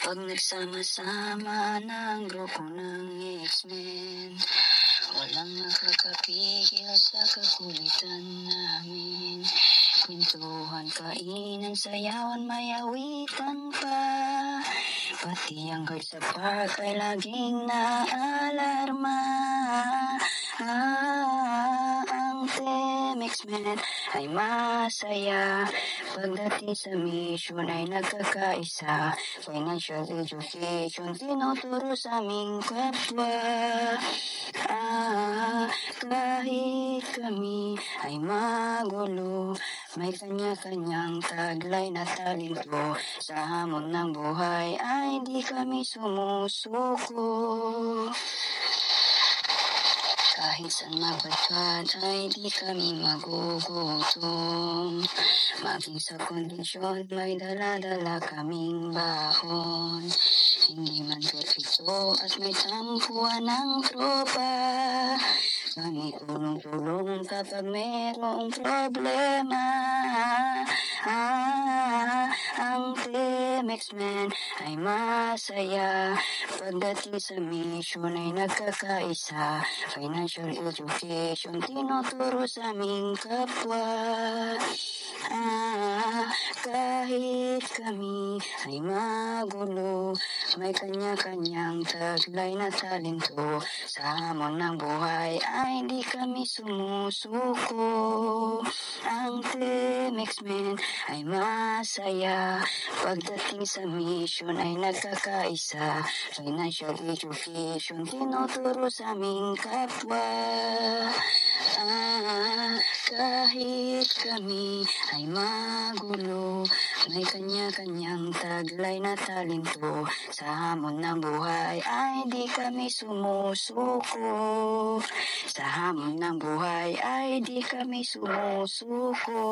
Pag nagsama-sama ng grupo ng X-Men, walang makakapigil sa kakulitan namin. Kwentuhan, kainan, sayawan, may awitan pa. Pati ang guard sa park ay laging naalarma. Ang Team X-Men ay masaya. Pagdating sa mission ay nagkakaisa. Financial education tinuturo sa aming kapwa. Kahit kami ay magulo, may kanya-kanyang taglay na talento. Sa hamon ng buhay ay di kami sumusuko. Kahit saan mapadpad ay di kami magugutom. Maging sa kondisyon may dala-dala kaming bahon. Hindi man perfecto at may tampuan ng tropa. Kami tulong-tulong kapag merong problema. Ang Team X-Men ay masaya. Pagdating sa mission ay nagkakaisa. Financial education tinuturo sa aming kapwa. Kahit kami ay magulo, may kanya-kanyang taglay na talento. Sa hamon ng buhay ay di kami sumusuko. Ang Team X-Men ay masaya. Pagdating sa mission ay nagkakaisa. Financial education tinuturo sa aming kapwa. Kahit kami ay magulo, may kanya-kanyang taglay na talento. Sa hamon ng buhay ay di kami sumusuko. Sa hamon ng buhay ay di kami sumusuko.